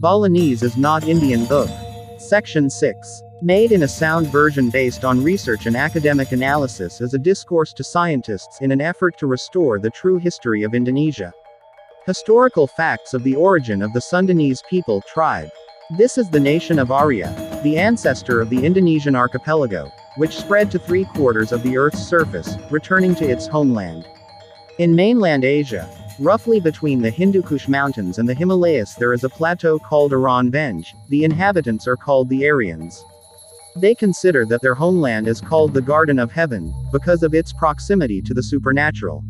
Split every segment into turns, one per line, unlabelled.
Balinese is not Indian book. Section 6. Made in a sound version based on research and academic analysis as a discourse to scientists in an effort to restore the true history of Indonesia. Historical facts of the origin of the Sundanese people tribe. This is the nation of Arya, the ancestor of the Indonesian archipelago, which spread to 3/4 of the Earth's surface, returning to its homeland. In mainland Asia, roughly between the Hindu Kush Mountains and the Himalayas, there is a plateau called Aran Venj. The inhabitants are called the Aryans. They consider that their homeland is called the Garden of Heaven, because of its proximity to the supernatural.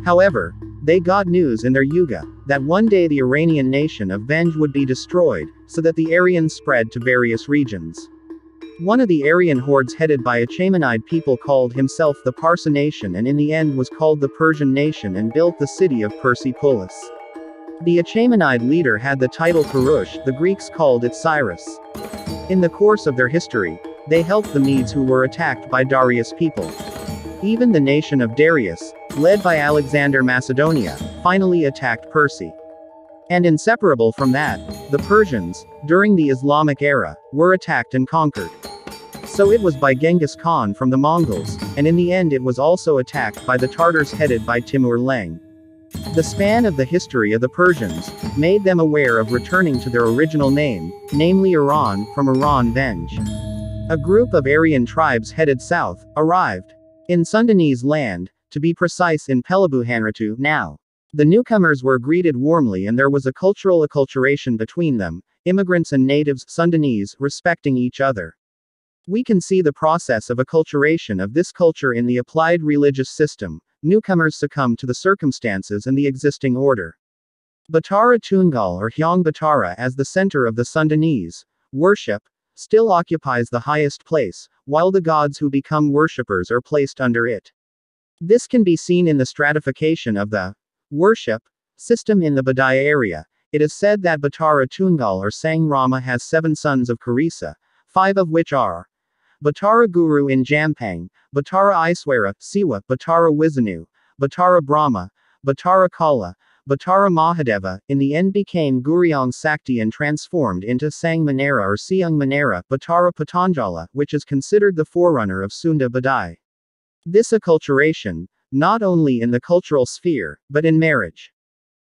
However, they got news in their Yuga, that one day the Iranian nation of Venj would be destroyed, so that the Aryans spread to various regions. One of the Aryan hordes headed by a Chaemenid people called himself the Parsa nation and in the end was called the Persian nation and built the city of Persepolis. The Achaemenid leader had the title Kurush, the Greeks called it Cyrus. In the course of their history, they helped the Medes who were attacked by Darius people. Even the nation of Darius, led by Alexander Macedonia, finally attacked Persia. And inseparable from that, the Persians, during the Islamic era, were attacked and conquered. So it was by Genghis Khan from the Mongols, and in the end it was also attacked by the Tartars headed by Timur Lenk. The span of the history of the Persians made them aware of returning to their original name, namely Iran, from Aran Venj. A group of Aryan tribes headed south, arrived in Sundanese land, to be precise in Pelabuhanratu now. The newcomers were greeted warmly and there was a cultural acculturation between them, immigrants and natives Sundanese respecting each other. We can see the process of acculturation of this culture in the applied religious system. Newcomers succumb to the circumstances and the existing order. Batara Tunggal or Hyang Batara as the center of the Sundanese worship, still occupies the highest place, while the gods who become worshippers are placed under it. This can be seen in the stratification of the worship system in the Badaya area. It is said that Batara Tunggal or Sang Rama has 7 sons of Karisa, 5 of which are Batara Guru in Jampang, Batara Iswara, Siwa, Batara Wisanu, Batara Brahma, Batara Kala, Batara Mahadeva, in the end became Guryong Sakti and transformed into Sang Manera or Siang Manera, Batara Patanjala, which is considered the forerunner of Sunda Badai. This acculturation, not only in the cultural sphere, but in marriage.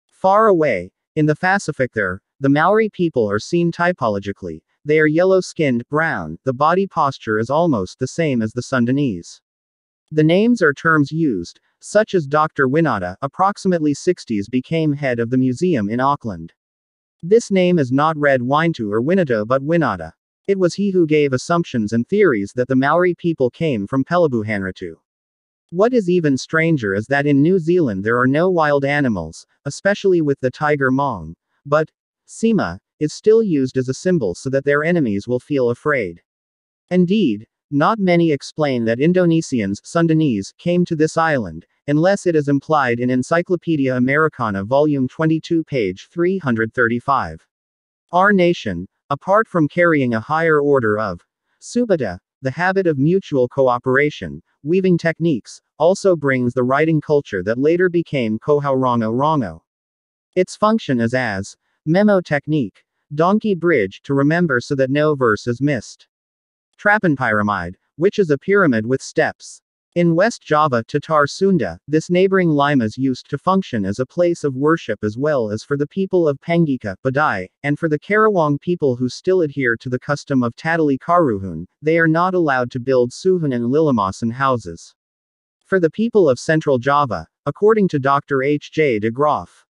Far away, in the Pacific there, the Maori people are seen typologically. They are yellow-skinned, brown, the body posture is almost the same as the Sundanese. The names are terms used, such as Dr. Winata, approximately 60s became head of the museum in Auckland. This name is not read Wintu or Winato but Winata. It was he who gave assumptions and theories that the Maori people came from Pelabuhanratu. What is even stranger is that in New Zealand there are no wild animals, especially with the tiger Mong, but Sima is still used as a symbol so that their enemies will feel afraid. Indeed, not many explain that Indonesians, Sundanese, came to this island, unless it is implied in Encyclopedia Americana Volume 22 page 335. Our nation, apart from carrying a higher order of subata, the habit of mutual cooperation, weaving techniques, also brings the writing culture that later became Kohaurongo Rongo. Its function is as memo technique, donkey bridge to remember so that no verse is missed. Trapan pyramid, which is a pyramid with steps. In West Java, Tatar Sunda, this neighboring Limas used to function as a place of worship as well as for the people of Pangika, Badai, and for the Karawang people who still adhere to the custom of Tadali Karuhun, they are not allowed to build suhun and lilamasan houses. For the people of Central Java, according to Dr. H. J. de Graaf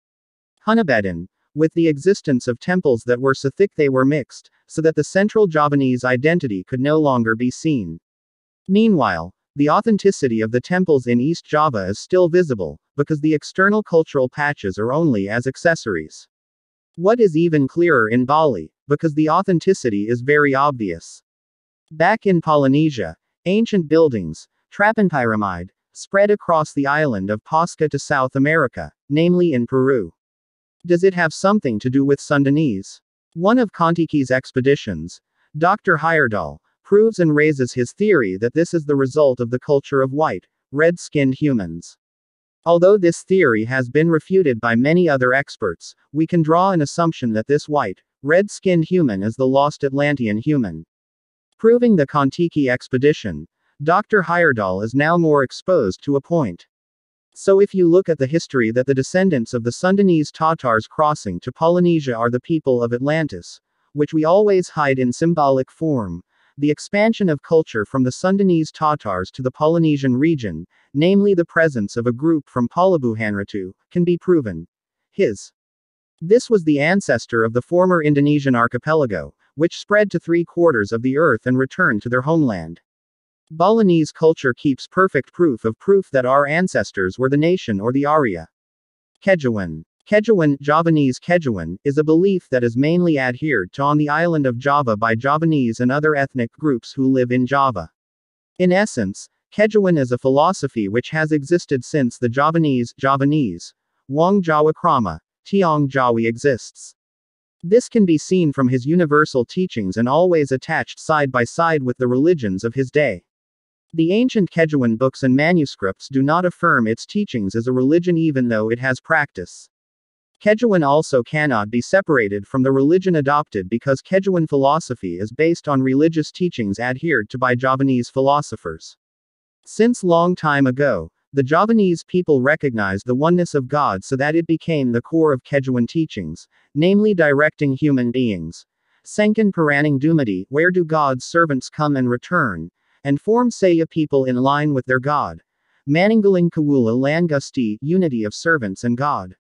Hunabedin, with the existence of temples that were so thick they were mixed, so that the Central Javanese identity could no longer be seen. Meanwhile, the authenticity of the temples in East Java is still visible, because the external cultural patches are only as accessories. What is even clearer in Bali, because the authenticity is very obvious. Back in Polynesia, ancient buildings, Trapanpyramide, spread across the island of Pasca to South America, namely in Peru. Does it have something to do with Sundanese? One of Kontiki's expeditions, Dr. Heyerdahl, proves and raises his theory that this is the result of the culture of white, red-skinned humans. Although this theory has been refuted by many other experts, we can draw an assumption that this white, red-skinned human is the lost Atlantean human. Proving the Kontiki expedition, Dr. Heyerdahl is now more exposed to a point. So if you look at the history that the descendants of the Sundanese Tatars crossing to Polynesia are the people of Atlantis, which we always hide in symbolic form, the expansion of culture from the Sundanese Tatars to the Polynesian region, namely the presence of a group from Palabuhanratu, can be proven. This was the ancestor of the former Indonesian archipelago, which spread to 3/4 of the earth and returned to their homeland. Balinese culture keeps perfect proof that our ancestors were the nation or the Arya. Kejawan. Kejawan, Javanese Kejawan, is a belief that is mainly adhered to on the island of Java by Javanese and other ethnic groups who live in Java. In essence, Kejawan is a philosophy which has existed since the Javanese, Wong Jawa Krama, Tiong Jawi exists. This can be seen from his universal teachings and always attached side by side with the religions of his day. The ancient Kejawan books and manuscripts do not affirm its teachings as a religion even though it has practice. Kejawan also cannot be separated from the religion adopted because Kejawan philosophy is based on religious teachings adhered to by Javanese philosophers. Since long time ago, the Javanese people recognized the oneness of God so that it became the core of Kejawan teachings, namely directing human beings. Senkan Paraning Dumadi, where do God's servants come and return, and form Saya people in line with their God. Mananggaling Kawula Langusti, unity of servants and God.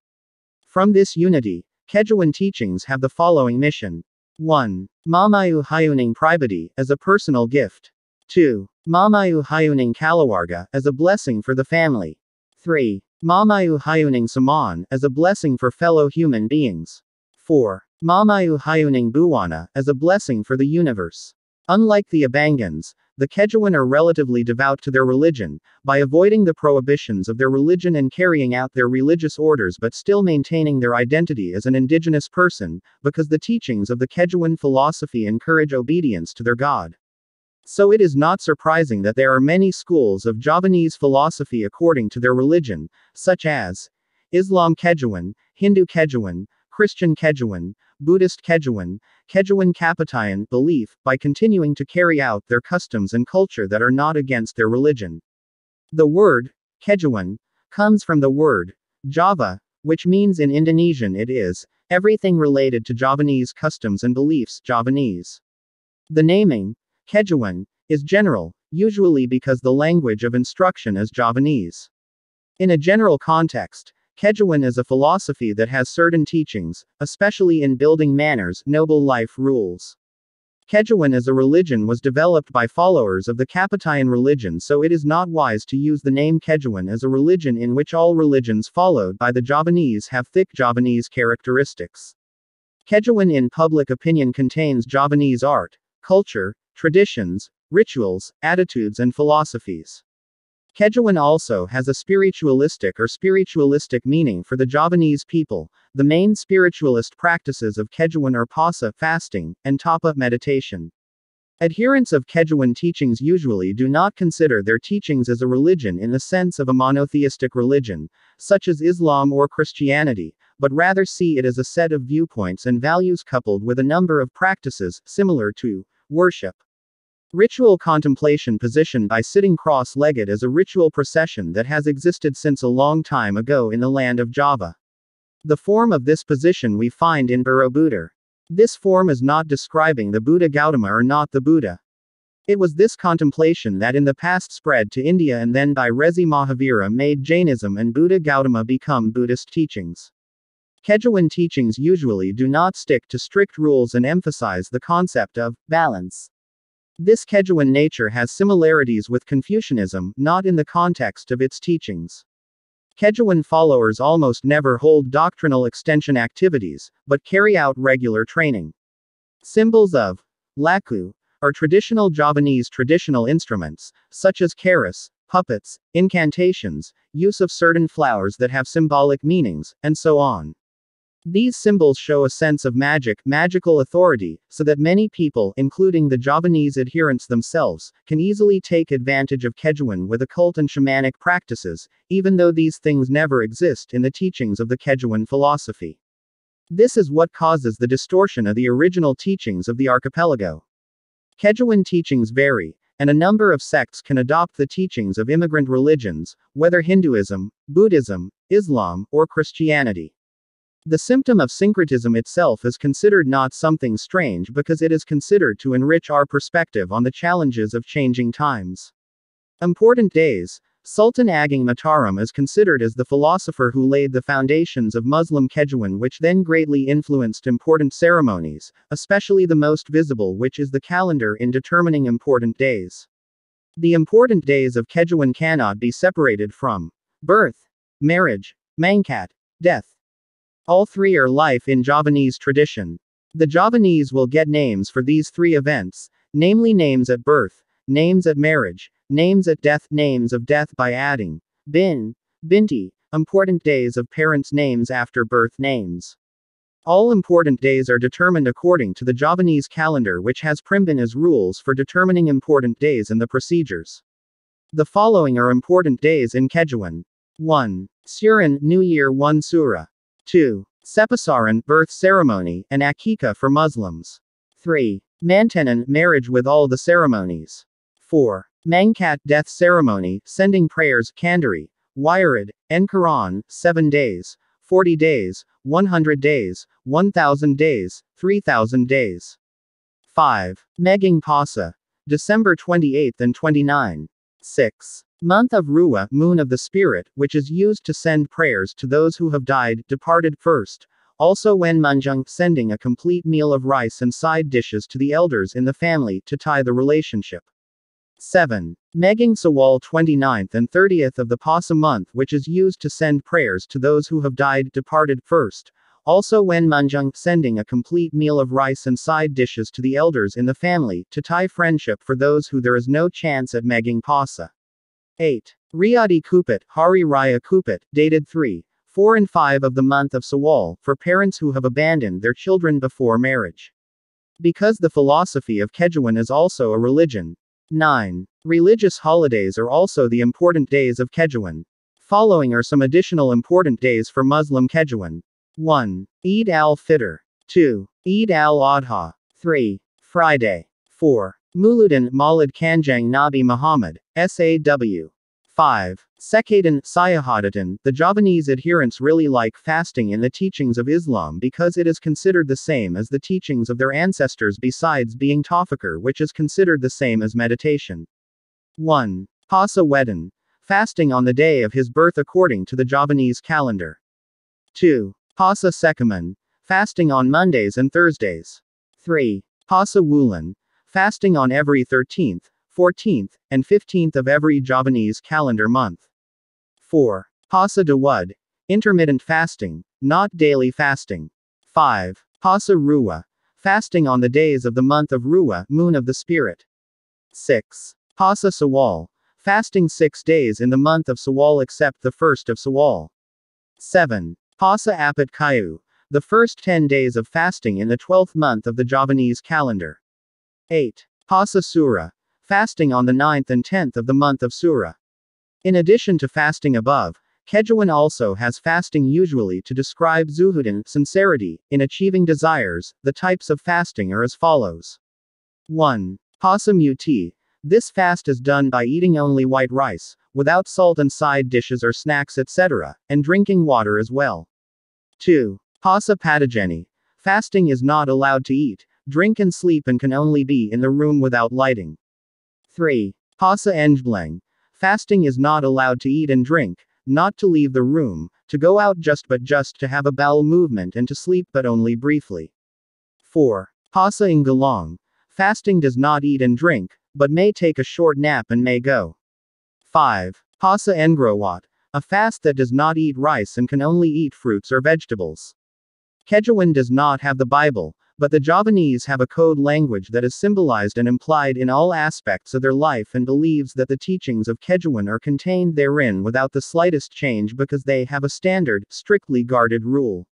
From this unity, Kejawan teachings have the following mission. 1. Mamayu Hayuning Pribadi, as a personal gift. 2. Mamayu Hayuning Kalawarga, as a blessing for the family. 3. Mamayu Hayuning Saman, as a blessing for fellow human beings. 4. Mamayu Hayuning Buwana, as a blessing for the universe. Unlike the Abangans, the Kejawan are relatively devout to their religion, by avoiding the prohibitions of their religion and carrying out their religious orders but still maintaining their identity as an indigenous person, because the teachings of the Kejawan philosophy encourage obedience to their God. So it is not surprising that there are many schools of Javanese philosophy according to their religion, such as Islam Kejawan, Hindu Kejawan, Christian Kejawan, Buddhist Kejawan, Kejawan Kapatayan belief, by continuing to carry out their customs and culture that are not against their religion. The word, Kejawan, comes from the word, Java, which means in Indonesian it is, everything related to Javanese customs and beliefs, Javanese. The naming, Kejawan, is general, usually because the language of instruction is Javanese. In a general context, Kejawan is a philosophy that has certain teachings, especially in building manners, noble life rules. Kejawan as a religion was developed by followers of the Kapatayan religion, so it is not wise to use the name Kejawan as a religion in which all religions followed by the Javanese have thick Javanese characteristics. Kejawan in public opinion contains Javanese art, culture, traditions, rituals, attitudes and philosophies. Kejawan also has a spiritualistic meaning for the Javanese people. The main spiritualist practices of Kejawan are pasa fasting, and tapa meditation. Adherents of Kejawan teachings usually do not consider their teachings as a religion in the sense of a monotheistic religion, such as Islam or Christianity, but rather see it as a set of viewpoints and values coupled with a number of practices, similar to worship. Ritual contemplation positioned by sitting cross-legged as a ritual procession that has existed since a long time ago in the land of Java. The form of this position we find in Borobudur. This form is not describing the Buddha Gautama or not the Buddha. It was this contemplation that in the past spread to India and then by Rezi Mahavira made Jainism and Buddha Gautama become Buddhist teachings. Kejawan teachings usually do not stick to strict rules and emphasize the concept of balance. This Kejawan nature has similarities with Confucianism, not in the context of its teachings. Kejuan followers almost never hold doctrinal extension activities, but carry out regular training. Symbols of laku are traditional Javanese traditional instruments, such as karis, puppets, incantations, use of certain flowers that have symbolic meanings, and so on. These symbols show a sense of magical authority, so that many people, including the Javanese adherents themselves, can easily take advantage of Kejuan with occult and shamanic practices, even though these things never exist in the teachings of the Kejuan philosophy. This is what causes the distortion of the original teachings of the archipelago. Kejuan teachings vary, and a number of sects can adopt the teachings of immigrant religions, whether Hinduism, Buddhism, Islam, or Christianity. The symptom of syncretism itself is considered not something strange because it is considered to enrich our perspective on the challenges of changing times. Important days. Sultan Ageng Mataram is considered as the philosopher who laid the foundations of Muslim Kejuan, which then greatly influenced important ceremonies, especially the most visible, which is the calendar in determining important days. The important days of Kejuan cannot be separated from birth, marriage, mangkat, death. All three are life in Javanese tradition. The Javanese will get names for these three events, namely names at birth, names at marriage, names at death, names of death by adding binti, important days of parents' names after birth names. All important days are determined according to the Javanese calendar, which has Primbin as rules for determining important days and the procedures. The following are important days in Kejuan. 1. Suran, New Year 1 Surah. 2. Sepasaran, birth ceremony, and Akika for Muslims. 3. Mantenan, marriage with all the ceremonies. 4. Mangkat, death ceremony, sending prayers, Kandari, Wired, and Quran, 7 days, 40 days, 100 days, 1000 days, 3000 days. 5. Meging Pasa, December 28 and 29. 6. Month of Ruwa, moon of the spirit, which is used to send prayers to those who have died, departed first. Also when Munjung, sending a complete meal of rice and side dishes to the elders in the family to tie the relationship. 7. Meging Sawal 29th and 30th of the Pasa month, which is used to send prayers to those who have died, departed first. Also when Munjung, sending a complete meal of rice and side dishes to the elders in the family to tie friendship for those who there is no chance at Meging Pasa. 8. Riyadi Kupit, Hari Raya Kupit, dated 3, 4 and 5 of the month of Sawal, for parents who have abandoned their children before marriage. Because the philosophy of Kejuan is also a religion. 9. Religious holidays are also the important days of Kejuan. Following are some additional important days for Muslim Kejuan. 1. Eid al-Fitr. 2. Eid al-Adha. 3. Friday. 4. Muludan, Maulid Kanjang Nabi Muhammad, SAW. 5. Sekatan, Sayahadatan. The Javanese adherents really like fasting in the teachings of Islam because it is considered the same as the teachings of their ancestors, besides being tafakkur, which is considered the same as meditation. 1. Pasa Wedan. Fasting on the day of his birth according to the Javanese calendar. 2. Pasa Sekaman. Fasting on Mondays and Thursdays. 3. Pasa Wulan. Fasting on every 13th, 14th, and 15th of every Javanese calendar month. 4. Pasa Dawud. Intermittent fasting, not daily fasting. 5. Pasa Ruwa. Fasting on the days of the month of Ruwa, moon of the spirit. 6. Pasa Sawal. Fasting 6 days in the month of Sawal except the 1st of Sawal. 7. Pasa Apat Kayu. The first 10 days of fasting in the 12th month of the Javanese calendar. 8. Pasa Sura. Fasting on the 9th and 10th of the month of Sura. In addition to fasting above, Kejuan also has fasting usually to describe zuhudin, sincerity, in achieving desires. The types of fasting are as follows. 1. Pasa Muti. This fast is done by eating only white rice, without salt and side dishes or snacks etc., and drinking water as well. 2. Pasa Patageni. Fasting is not allowed to eat, drink and sleep and can only be in the room without lighting. 3. Pasa Enjbleng. Fasting is not allowed to eat and drink, not to leave the room, to go out just to have a bowel movement and to sleep but only briefly. 4. Pasa Ingalong. Fasting does not eat and drink, but may take a short nap and may go. 5. Pasa Engrowat. a fast that does not eat rice and can only eat fruits or vegetables. Kejawen does not have the Bible, but the Javanese have a code language that is symbolized and implied in all aspects of their life and believes that the teachings of Kejawen are contained therein without the slightest change because they have a standard, strictly guarded rule.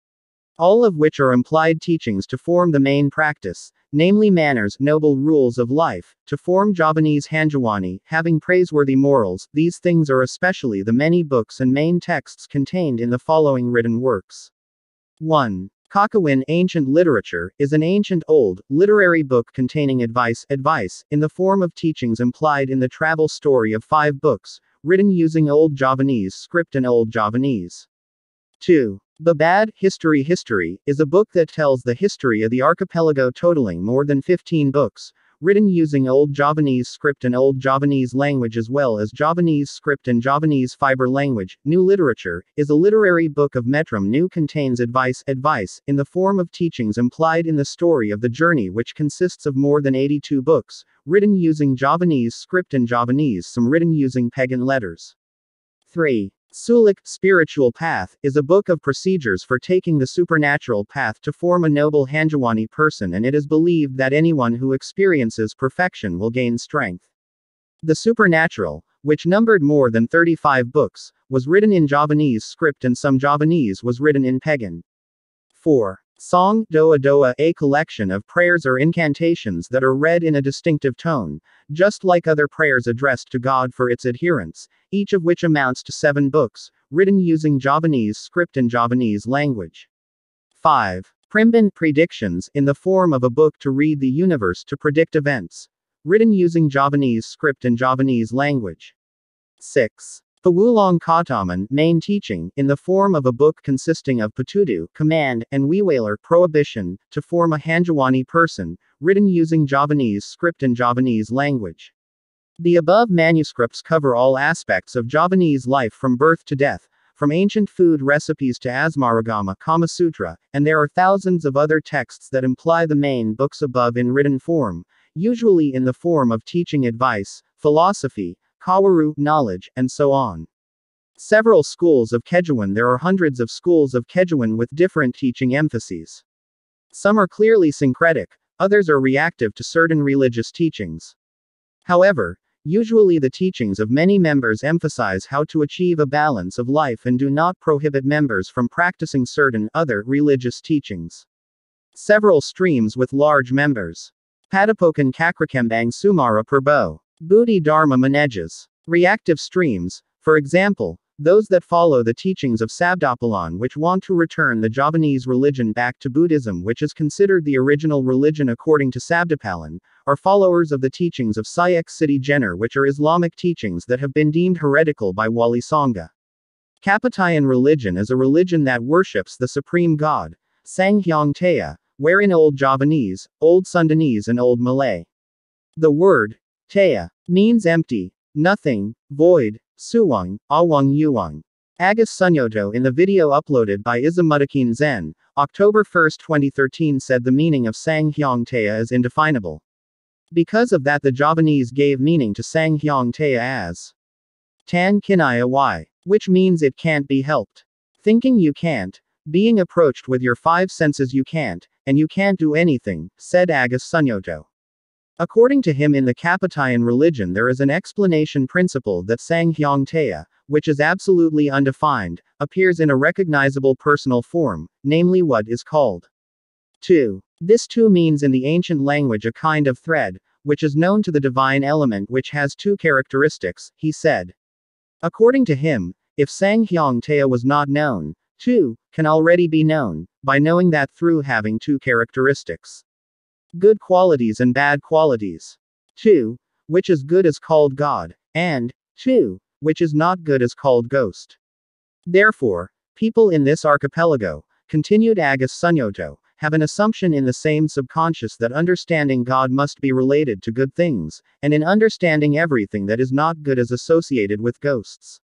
All of which are implied teachings to form the main practice, namely manners, noble rules of life, to form Javanese Hanjawani, having praiseworthy morals. These things are especially the many books and main texts contained in the following written works. 1. Kakawin Ancient Literature, is an ancient old, literary book containing advice, in the form of teachings implied in the travel story of 5 books, written using Old Javanese script and Old Javanese. 2. Babad History, is a book that tells the history of the archipelago totaling more than 15 books, written using Old Javanese script and Old Javanese language as well as Javanese script and Javanese fiber language. New Literature, is a literary book of Metrum New contains advice, in the form of teachings implied in the story of the journey which consists of more than 82 books, written using Javanese script and Javanese some written using pagan letters. 3. Sulik Spiritual Path, is a book of procedures for taking the supernatural path to form a noble Hanjawani person, and it is believed that anyone who experiences perfection will gain strength. The Supernatural, which numbered more than 35 books, was written in Javanese script and some Javanese was written in pagan. 4. Song Doa Doa, a collection of prayers or incantations that are read in a distinctive tone, just like other prayers addressed to God for its adherents, each of which amounts to 7 books, written using Javanese script and Javanese language. 5. Primbin Predictions, in the form of a book to read the universe to predict events, written using Javanese script and Javanese language. 6. Pawulong Kataman, main teaching, in the form of a book consisting of Patudu, command, and Wiwaler, prohibition, to form a Hanjawani person, written using Javanese script and Javanese language. The above manuscripts cover all aspects of Javanese life from birth to death, from ancient food recipes to Asmaragama Kama Sutra, and there are thousands of other texts that imply the main books above in written form, usually in the form of teaching advice, philosophy, Kawaru, knowledge, and so on. Several schools of Kejawen. There are hundreds of schools of Kejawen with different teaching emphases. Some are clearly syncretic, others are reactive to certain religious teachings. However, usually the teachings of many members emphasize how to achieve a balance of life and do not prohibit members from practicing certain other religious teachings. Several streams with large members. Padapokan Kakrakembang Sumara Purbo. Buddhi Dharma Manejas. Reactive streams, for example, those that follow the teachings of Sabdapalan, which want to return the Javanese religion back to Buddhism, which is considered the original religion according to Sabdapalan, are followers of the teachings of Syek Siti Jenar, which are Islamic teachings that have been deemed heretical by Wali Sangha. Kapatayan religion is a religion that worships the supreme god, Sanghyang Taya, wherein Old Javanese, Old Sundanese and Old Malay. The word Taya means empty, nothing, void, suwang, awang yuwang. Agus Sunyoto in the video uploaded by Izamutakin Zen, October 1, 2013 said the meaning of Sanghyang Taya is indefinable. Because of that the Javanese gave meaning to Sanghyang Taya as Tan Kinaya Y, which means it can't be helped. Thinking you can't, being approached with your 5 senses you can't, and you can't do anything, said Agus Sunyoto. According to him, in the Kapatayan religion there is an explanation principle that Sanghyang Taya, which is absolutely undefined, appears in a recognizable personal form, namely what is called 2. This 2 means in the ancient language a kind of thread, which is known to the divine element which has 2 characteristics, he said. According to him, if Sanghyang Taya was not known, 2 can already be known, by knowing that through having 2 characteristics. Good qualities and bad qualities. 2. Which is good is called God, and 2. Which is not good is called ghost. Therefore, people in this archipelago, continued Agus Sunyoto, have an assumption in the same subconscious that understanding God must be related to good things, and in understanding everything that is not good is associated with ghosts.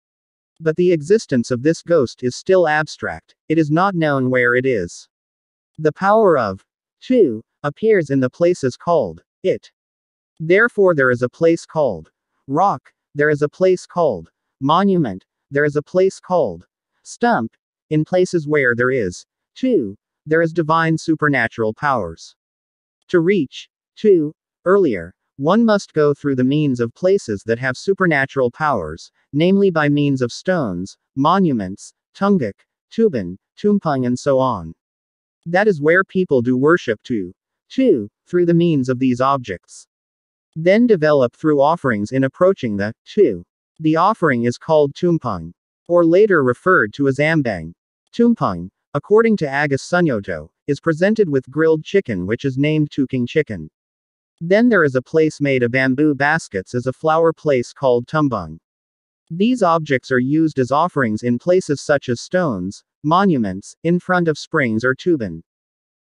But the existence of this ghost is still abstract, it is not known where it is. The power of 2 appears in the places called it. Therefore there is a place called rock, there is a place called monument, there is a place called stump. In places where there is 2, there is divine supernatural powers. To reach 2 earlier, one must go through the means of places that have supernatural powers, namely by means of stones, monuments, tunggak, tuban, tumpeng, and so on. That is where people do worship to 2, through the means of these objects. Then develop through offerings in approaching the 2. The offering is called tumpeng, or later referred to as ambang. Tumpeng, according to Agus Sunyoto, is presented with grilled chicken which is named tuking chicken. Then there is a place made of bamboo baskets as a flower place called tumbang. These objects are used as offerings in places such as stones, monuments, in front of springs or tuban.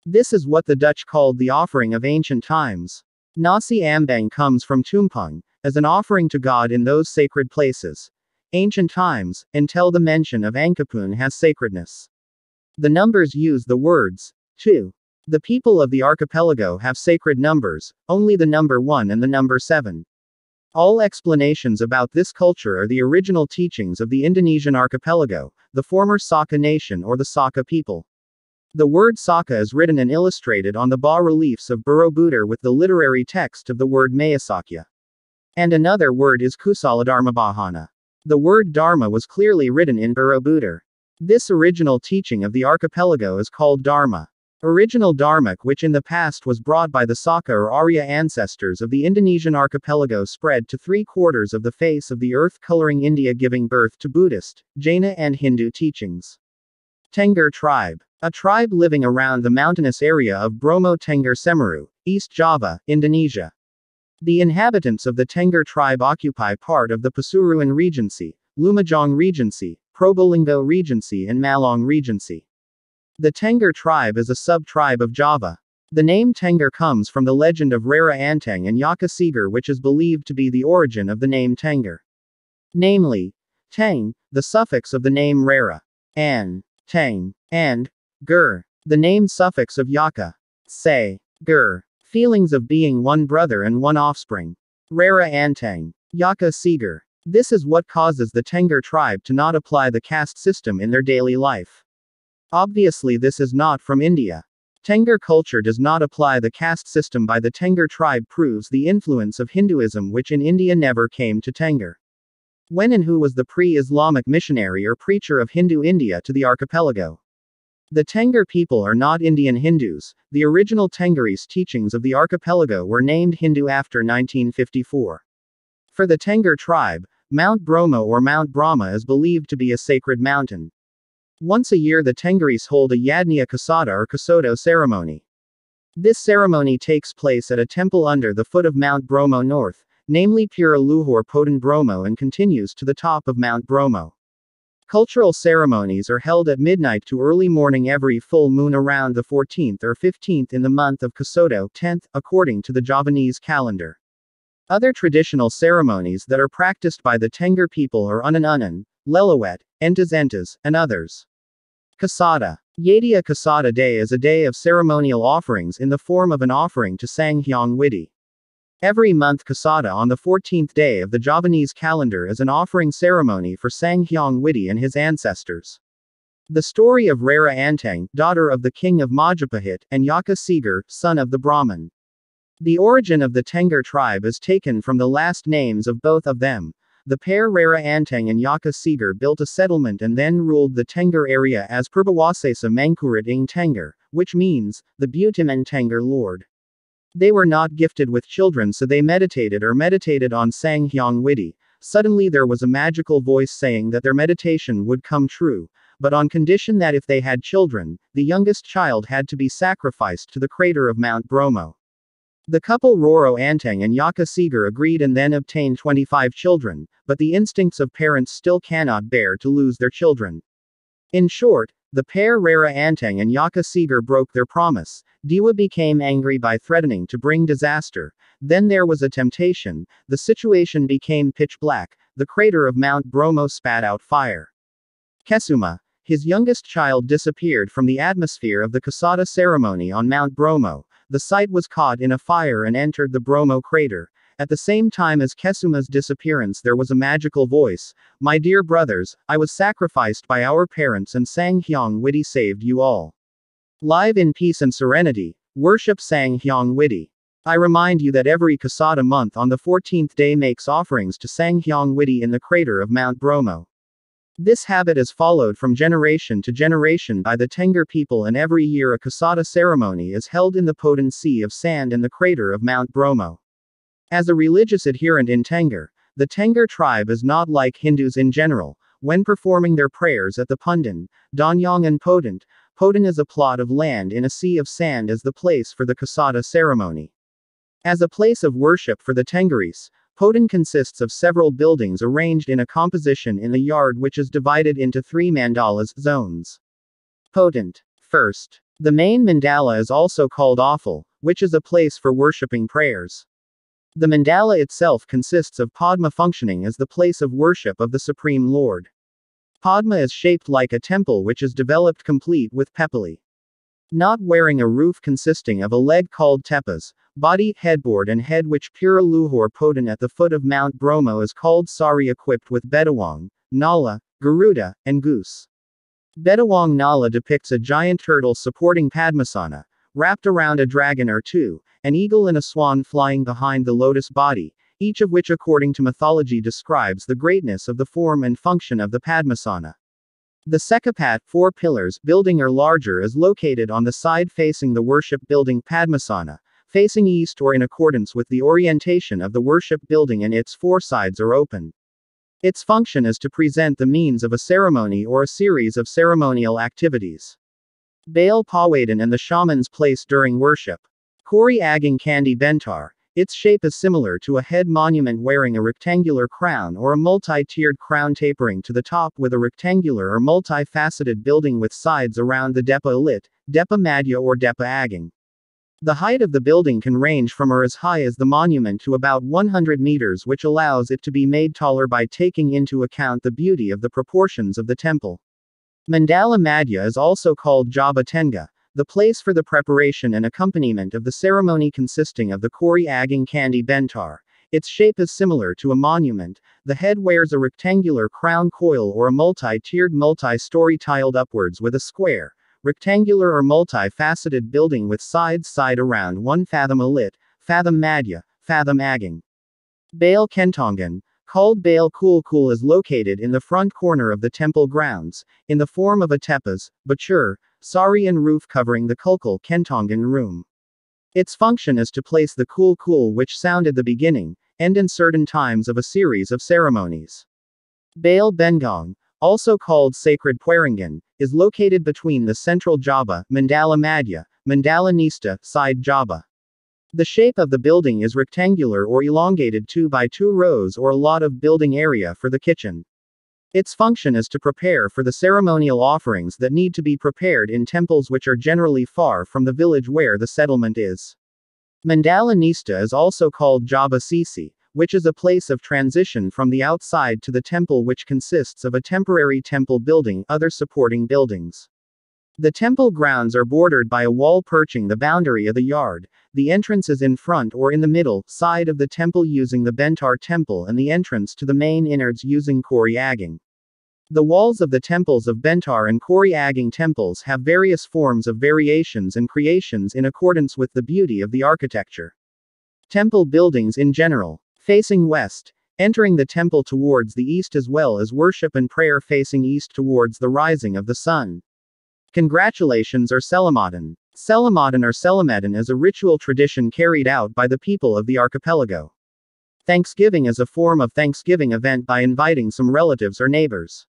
This is what the Dutch called the offering of ancient times. Nasi ambang comes from tumpeng, as an offering to God in those sacred places. Ancient times, until the mention of Angkapun has sacredness. The numbers use the words 2. The people of the archipelago have sacred numbers, only the number 1 and the number 7. All explanations about this culture are the original teachings of the Indonesian archipelago, the former Saka nation or the Saka people. The word Saka is written and illustrated on the bas-reliefs of Borobudur with the literary text of the word Mayasakya. And another word is Kusaladharmabahana. The word Dharma was clearly written in Borobudur. This original teaching of the archipelago is called Dharma. Original Dharmak, which in the past was brought by the Saka or Arya ancestors of the Indonesian archipelago, spread to 3/4 of the face of the earth, coloring India, giving birth to Buddhist, Jaina and Hindu teachings. Tengger tribe. A tribe living around the mountainous area of Bromo Tengger Semeru, East Java, Indonesia. The inhabitants of the Tengger tribe occupy part of the Pasuruan Regency, Lumajang Regency, Probolinggo Regency and Malang Regency. The Tengger tribe is a sub-tribe of Java. The name Tengger comes from the legend of Rara Anteng and Yaka Seger, which is believed to be the origin of the name Tengger. Namely, Teng, the suffix of the name Rara, An, Teng, and Ger, the name suffix of Yaka, Se, Ger, feelings of being one brother and one offspring. Rara Anteng, Yaka Seger. This is what causes the Tengger tribe to not apply the caste system in their daily life. Obviously, this is not from India. Tengger culture does not apply the caste system by the Tengger tribe, proves the influence of Hinduism, which in India never came to Tengger. When and who was the pre-Islamic missionary or preacher of Hindu India to the archipelago? The Tengger people are not Indian Hindus. The original Tenggeris teachings of the archipelago were named Hindu after 1954. For the Tengger tribe, Mount Bromo or Mount Brahma is believed to be a sacred mountain. Once a year the Tenggeris hold a Yadnya Kasada or Kasodo ceremony. This ceremony takes place at a temple under the foot of Mount Bromo North, namely Pura Luhur Poten Bromo, and continues to the top of Mount Bromo. Cultural ceremonies are held at midnight to early morning every full moon around the 14th or 15th in the month of Kasodo, 10th, according to the Javanese calendar. Other traditional ceremonies that are practiced by the Tengger people are Unan Unan, Lelawet, Entas Entas, and others. Kasada. Yadnya Kasada Day is a day of ceremonial offerings in the form of an offering to Sang Hyang Widi. Every month Kasada on the 14th day of the Javanese calendar is an offering ceremony for Sang Hyang Widi and his ancestors. The story of Rara Anteng, daughter of the king of Majapahit, and Yaka Seger, son of the Brahmin. The origin of the Tengger tribe is taken from the last names of both of them. The pair Rara Anteng and Yaka Seger built a settlement and then ruled the Tengger area as Perbawasesa Mangkurat ing Tengger, which means, the Butiman Tengger Lord. They were not gifted with children, so they meditated on Sang Hyang Widi. Suddenly there was a magical voice saying that their meditation would come true, but on condition that if they had children, the youngest child had to be sacrificed to the crater of Mount Bromo. The couple Roro Anteng and Yaka Seger agreed and then obtained 25 children, but the instincts of parents still cannot bear to lose their children. In short, the pair Rara Anteng and Yaka Seger broke their promise. Dewa became angry by threatening to bring disaster. Then there was a temptation. The situation became pitch black. The crater of Mount Bromo spat out fire. Kesuma, his youngest child, disappeared from the atmosphere of the Kasada ceremony on Mount Bromo. The site was caught in a fire and entered the Bromo crater. At the same time as Kesuma's disappearance, there was a magical voice. My dear brothers, I was sacrificed by our parents, and Sanghyang Widi saved you all. Live in peace and serenity, worship Sanghyang Widi. I remind you that every Kasada month on the 14th day makes offerings to Sanghyang Widi in the crater of Mount Bromo. This habit is followed from generation to generation by the Tengger people, and every year a Kasada ceremony is held in the Poten Sea of Sand in the crater of Mount Bromo. As a religious adherent in Tengger, the Tengger tribe is not like Hindus in general. When performing their prayers at the Pundan, Danyang and Poten, Poten is a plot of land in a sea of sand as the place for the Kasada ceremony. As a place of worship for the Tengeris, Poten consists of several buildings arranged in a composition in the yard which is divided into 3 mandalas zones. Potent. First, the main mandala is also called Awful, which is a place for worshipping prayers. The mandala itself consists of Padma functioning as the place of worship of the Supreme Lord. Padma is shaped like a temple which is developed complete with pepali. Not wearing a roof consisting of a leg called tepas, body, headboard and head which Pura Luhur Poten at the foot of Mount Bromo is called sari, equipped with Bedawang, Nala, Garuda, and Goose. Bedawang Nala depicts a giant turtle supporting Padmasana, wrapped around a dragon or two, an eagle and a swan flying behind the lotus body, each of which according to mythology describes the greatness of the form and function of the Padmasana. The Sekapat, 4 pillars building or larger, is located on the side facing the worship building Padmasana, facing east or in accordance with the orientation of the worship building, and its 4 sides are open. Its function is to present the means of a ceremony or a series of ceremonial activities. Bail Pawadan and the shaman's place during worship. Kori Aging Kandi Bentar. Its shape is similar to a head monument wearing a rectangular crown or a multi-tiered crown tapering to the top with a rectangular or multi-faceted building with sides around the Depa Alit, Depa Madhya or Depa Aging. The height of the building can range from or as high as the monument to about 100 meters, which allows it to be made taller by taking into account the beauty of the proportions of the temple. Mandala Madhya is also called Jaba Tenga, the place for the preparation and accompaniment of the ceremony consisting of the Kori Aging Kandi Bentar. Its shape is similar to a monument. The head wears a rectangular crown coil or a multi-tiered multi-story tiled upwards with a square, rectangular or multi-faceted building with sides side around 1 fathom alit, fathom madhya, fathom aging. Bail Kentongan, called Bail Kulkul, is located in the front corner of the temple grounds, in the form of a tepas, bachur, sari and roof covering the Kulkul Kentongan room. Its function is to place the Kulkul which sounded the beginning, end in certain times of a series of ceremonies. Bail Bengong, also called Sacred Puerangan, is located between the central Jaba, Mandala Madhya, Mandala Nista, side Jaba. The shape of the building is rectangular or elongated 2 by 2 rows or a lot of building area for the kitchen. Its function is to prepare for the ceremonial offerings that need to be prepared in temples which are generally far from the village where the settlement is. Mandala Nista is also called Jaba Sisi, which is a place of transition from the outside to the temple, which consists of a temporary temple building, other supporting buildings. The temple grounds are bordered by a wall perching the boundary of the yard. The entrance is in front or in the middle side of the temple using the Bentar temple, and the entrance to the main innards using Kori Aging. The walls of the temples of Bentar and Kori Aging temples have various forms of variations and creations in accordance with the beauty of the architecture. Temple buildings in general. Facing west, entering the temple towards the east, as well as worship and prayer facing east towards the rising of the sun. Congratulations or Selamadan. Selamadan or Selamadan is a ritual tradition carried out by the people of the archipelago. Thanksgiving is a form of Thanksgiving event by inviting some relatives or neighbors.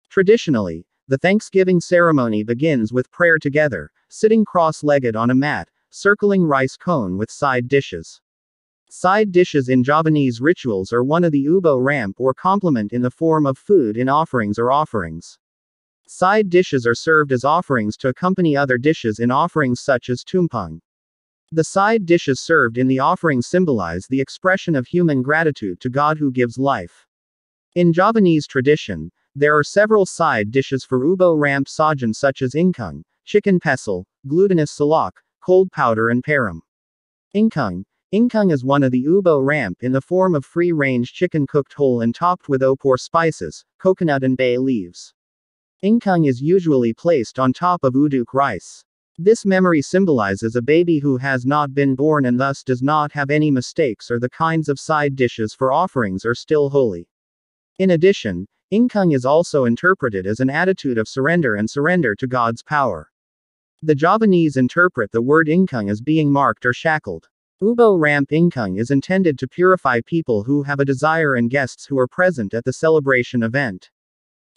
Traditionally, the Thanksgiving ceremony begins with prayer together, sitting cross-legged on a mat, circling rice cone with side dishes. Side dishes in Javanese rituals are one of the ubo ramp or complement in the form of food in offerings or offerings. Side dishes are served as offerings to accompany other dishes in offerings such as tumpeng. The side dishes served in the offerings symbolize the expression of human gratitude to God who gives life. In Javanese tradition, there are several side dishes for ubo ramp sajan such as ingkung, chicken pestle, glutinous salak, cold powder and param. Ingkung. Ingkung is one of the ubo ramp in the form of free-range chicken cooked whole and topped with opor spices, coconut and bay leaves. Ingkung is usually placed on top of uduk rice. This memory symbolizes a baby who has not been born and thus does not have any mistakes, or the kinds of side dishes for offerings are still holy. In addition, ingkung is also interpreted as an attitude of surrender and surrender to God's power. The Javanese interpret the word ingkung as being marked or shackled. Ubo ramp ingkung is intended to purify people who have a desire and guests who are present at the celebration event.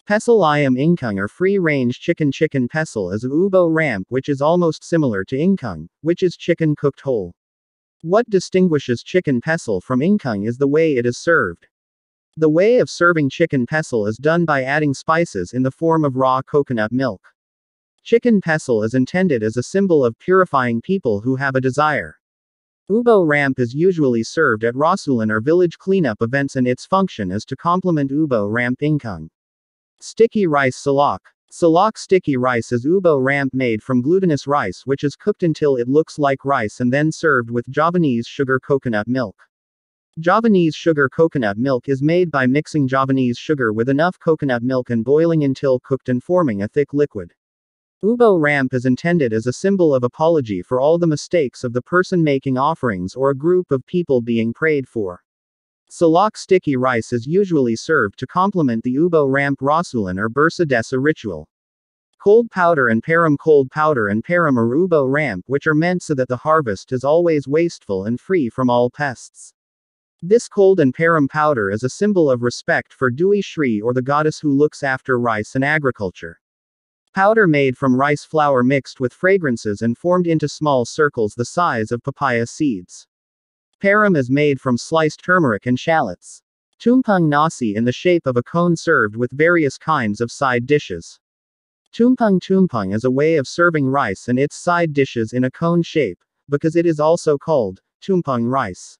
Pesel ayam ingkung or free-range chicken pesel is a ubo ramp which is almost similar to ingkung, which is chicken cooked whole. What distinguishes chicken pesel from ingkung is the way it is served. The way of serving chicken pesel is done by adding spices in the form of raw coconut milk. Chicken pesel is intended as a symbol of purifying people who have a desire. Ubo ramp is usually served at rasulan or village cleanup events, and its function is to complement ubo ramp ingkung. Sticky rice salak. Salak sticky rice is ubo ramp made from glutinous rice which is cooked until it looks like rice and then served with Javanese sugar coconut milk. Javanese sugar coconut milk is made by mixing Javanese sugar with enough coconut milk and boiling until cooked and forming a thick liquid. Ubo ramp is intended as a symbol of apology for all the mistakes of the person making offerings or a group of people being prayed for. Salak sticky rice is usually served to complement the ubo ramp rasulan or bursa desa ritual. Cold powder and param are ubo ramp which are meant so that the harvest is always wasteful and free from all pests. This cold and param powder is a symbol of respect for Dewi Shri, or the goddess who looks after rice and agriculture. Powder made from rice flour mixed with fragrances and formed into small circles the size of papaya seeds. Param is made from sliced turmeric and shallots. Tumpeng nasi in the shape of a cone served with various kinds of side dishes. Tumpeng is a way of serving rice and its side dishes in a cone shape, because it is also called tumpeng rice.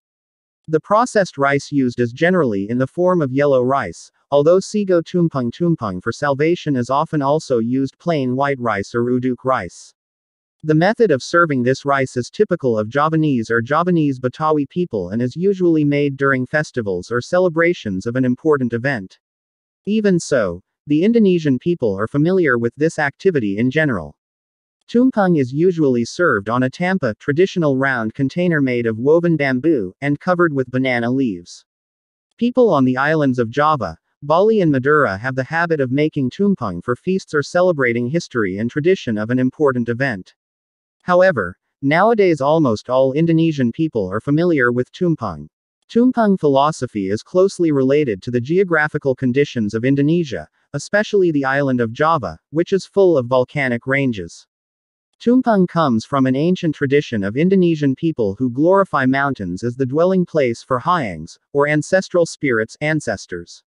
The processed rice used is generally in the form of yellow rice, although sigo tumpeng for salvation is often also used plain white rice or uduk rice. The method of serving this rice is typical of Javanese or Javanese Betawi people and is usually made during festivals or celebrations of an important event. Even so, the Indonesian people are familiar with this activity in general. Tumpeng is usually served on a tampa, traditional round container made of woven bamboo, and covered with banana leaves. People on the islands of Java, Bali and Madura have the habit of making tumpeng for feasts or celebrating history and tradition of an important event. However, nowadays almost all Indonesian people are familiar with tumpeng. Tumpeng philosophy is closely related to the geographical conditions of Indonesia, especially the island of Java, which is full of volcanic ranges. Tumpeng comes from an ancient tradition of Indonesian people who glorify mountains as the dwelling place for hyangs, or ancestral spirits, ancestors.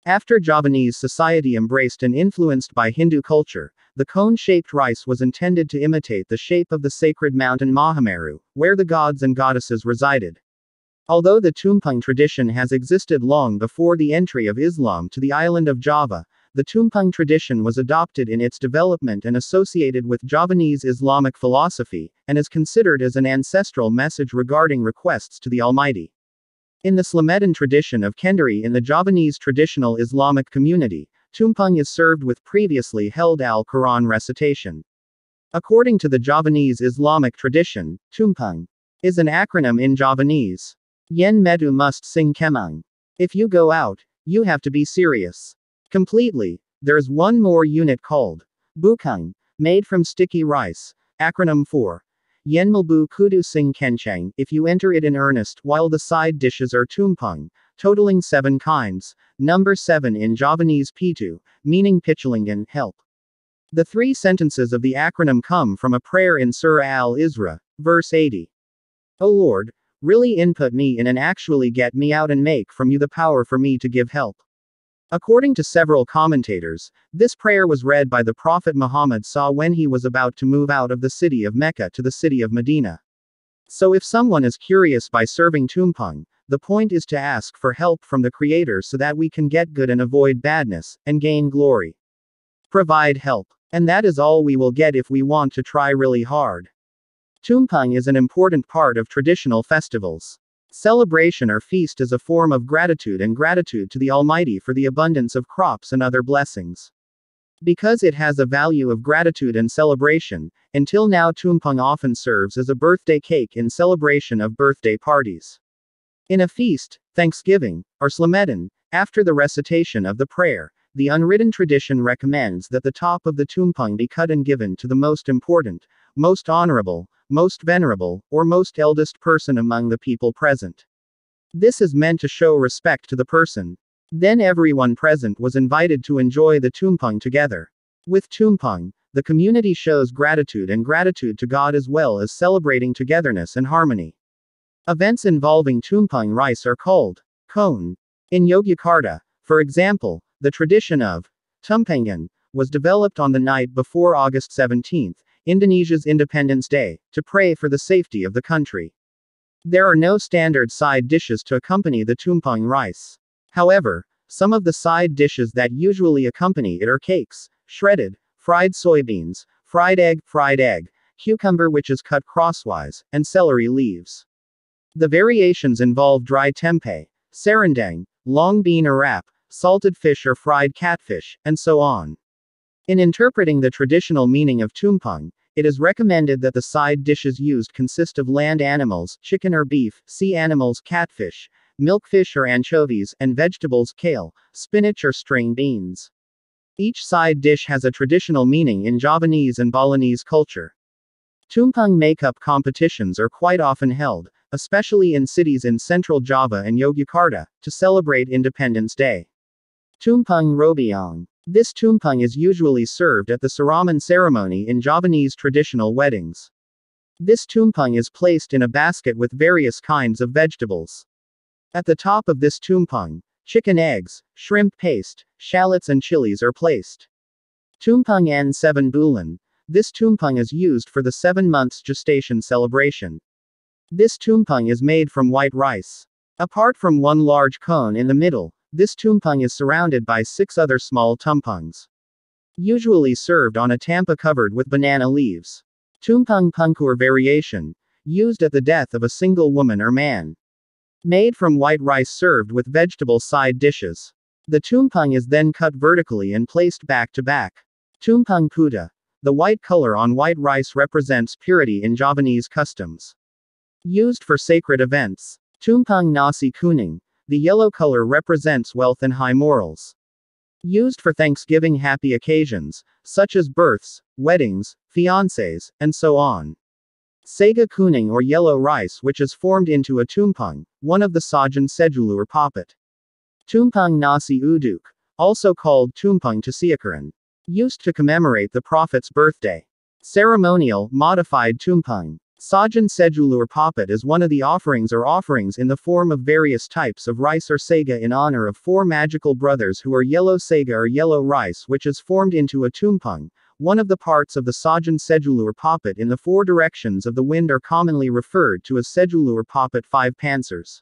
After Javanese society embraced and influenced by Hindu culture, the cone-shaped rice was intended to imitate the shape of the sacred mountain Mahameru, where the gods and goddesses resided. Although the tumpeng tradition has existed long before the entry of Islam to the island of Java, the tumpeng tradition was adopted in its development and associated with Javanese Islamic philosophy, and is considered as an ancestral message regarding requests to the Almighty. In the Slametan tradition of Kendari in the Javanese traditional Islamic community, tumpeng is served with previously held Al-Quran recitation. According to the Javanese Islamic tradition, tumpeng is an acronym in Javanese. Yen metu must sing kemang. If you go out, you have to be serious. Completely. There's one more unit called bukang, made from sticky rice, acronym for Yen Malbu Kudu Sing Kenchang, if you enter it in earnest, while the side dishes are tumpeng, totaling 7 kinds, number 7 in Javanese Pitu, meaning Pichalingan, help. The 3 sentences of the acronym come from a prayer in Surah Al-Isra, verse 80. O Lord, really input me in and actually get me out and make from you the power for me to give help. According to several commentators, this prayer was read by the Prophet Muhammad SAW when he was about to move out of the city of Mecca to the city of Medina. So if someone is curious by serving tumpeng, the point is to ask for help from the Creator so that we can get good and avoid badness, and gain glory. Provide help. And that is all we will get if we want to try really hard. Tumpeng is an important part of traditional festivals. Celebration or feast is a form of gratitude and gratitude to the Almighty for the abundance of crops and other blessings. Because it has a value of gratitude and celebration, until now tumpeng often serves as a birthday cake in celebration of birthday parties. In a feast, Thanksgiving, or Slametan, after the recitation of the prayer, the unwritten tradition recommends that the top of the tumpeng be cut and given to the most important, most honorable, most venerable, or most eldest person among the people present. This is meant to show respect to the person. Then everyone present was invited to enjoy the tumpeng together. With tumpeng, the community shows gratitude to God as well as celebrating togetherness and harmony. Events involving tumpeng rice are called kon. In Yogyakarta, for example, the tradition of tumpengan was developed on the night before August 17, Indonesia's Independence Day, to pray for the safety of the country. There are no standard side dishes to accompany the tumpeng rice. However, some of the side dishes that usually accompany it are cakes, shredded, fried soybeans, fried egg, cucumber which is cut crosswise, and celery leaves. The variations involve dry tempeh, serundeng, long bean or wrap, salted fish or fried catfish, and so on. In interpreting the traditional meaning of tumpeng, it is recommended that the side dishes used consist of land animals, chicken or beef, sea animals, catfish, milkfish or anchovies, and vegetables, kale, spinach or string beans. Each side dish has a traditional meaning in Javanese and Balinese culture. Tumpeng makeup competitions are quite often held, especially in cities in central Java and Yogyakarta, to celebrate Independence Day. Tumpeng robiong. This tumpeng is usually served at the siraman ceremony in Javanese traditional weddings. This tumpeng is placed in a basket with various kinds of vegetables. At the top of this tumpeng, chicken eggs, shrimp paste, shallots and chilies are placed. Tumpeng n7 bulan. This tumpeng is used for the 7 months gestation celebration. This tumpeng is made from white rice. Apart from one large cone in the middle, this tumpeng is surrounded by 6 other small tumpengs. Usually served on a tampa covered with banana leaves. Tumpeng pungkur variation. Used at the death of a single woman or man. Made from white rice served with vegetable side dishes. The tumpeng is then cut vertically and placed back to back. Tumpeng puta. The white color on white rice represents purity in Javanese customs. Used for sacred events. Tumpeng nasi kuning. The yellow color represents wealth and high morals. Used for Thanksgiving happy occasions, such as births, weddings, fiancés, and so on. Saga kuning or yellow rice which is formed into a tumpeng, one of the sajan sejulur poppet. Tumpeng nasi uduk, also called tumpeng tasiakaran. Used to commemorate the Prophet's birthday. Ceremonial, modified tumpeng. Sajan sejulur poppet is one of the offerings in the form of various types of rice or saga in honor of 4 magical brothers who are yellow saga or yellow rice which is formed into a tumpeng. One of the parts of the Sajan sejulur poppet in the 4 directions of the wind are commonly referred to as sejulur poppet 5 pansers.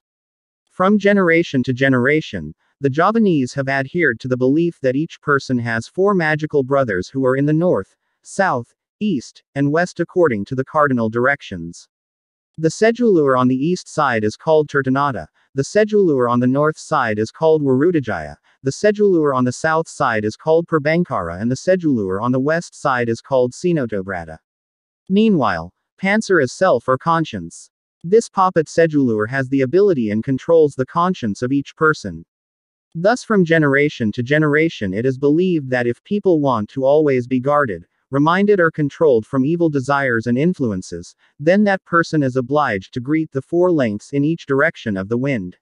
From generation to generation, the Javanese have adhered to the belief that each person has 4 magical brothers who are in the north, south, east, and west according to the cardinal directions. The sejulur on the east side is called Tirtanada, the sejulur on the north side is called Warudajaya, the sejulur on the south side is called Perbangkara and the sejulur on the west side is called Sinotobrata. Meanwhile, Panser is self or conscience. This poppet sejulur has the ability and controls the conscience of each person. Thus from generation to generation it is believed that if people want to always be guarded, reminded or controlled from evil desires and influences, then that person is obliged to greet the 4 lengths in each direction of the wind.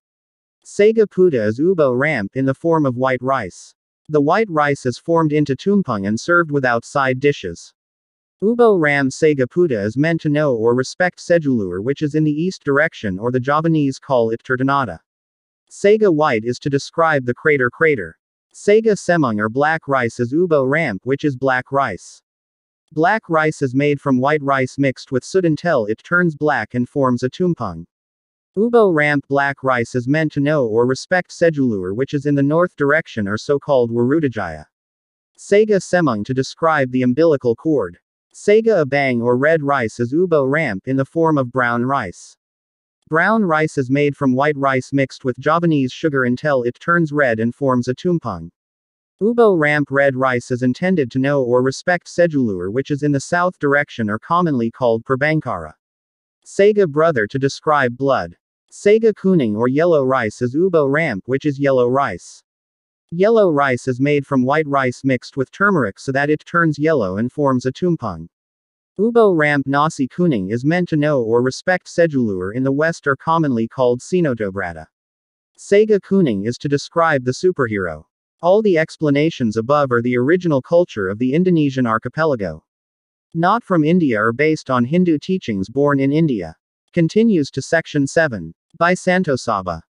Saga puta is ubo ramp in the form of white rice. The white rice is formed into tumpeng and served without side dishes. Ubo ram saga puta is meant to know or respect sejulur which is in the east direction or the Javanese call it Tirtanada. Saga white is to describe the crater. Saga semung or black rice is ubo ramp which is black rice. Black rice is made from white rice mixed with soot until it turns black and forms a tumpeng. Ubo ramp black rice is meant to know or respect sejulur which is in the north direction or so-called Warudajaya. Saga semung to describe the umbilical cord. Saga abang or red rice is ubo ramp in the form of brown rice. Brown rice is made from white rice mixed with Javanese sugar until it turns red and forms a tumpeng. Ubo ramp red rice is intended to know or respect Sejulur, which is in the south direction or commonly called Prabangkara. Saga brother to describe blood. Saga kuning or yellow rice is ubo ramp, which is yellow rice. Yellow rice is made from white rice mixed with turmeric so that it turns yellow and forms a tumpeng. Ubo ramp nasi kuning is meant to know or respect Sejulur in the west or commonly called Sinotobrata. Saga kuning is to describe the superhero. All the explanations above are the original culture of the Indonesian archipelago. Not from India or based on Hindu teachings born in India. Continues to Section 7. By Santo Saba.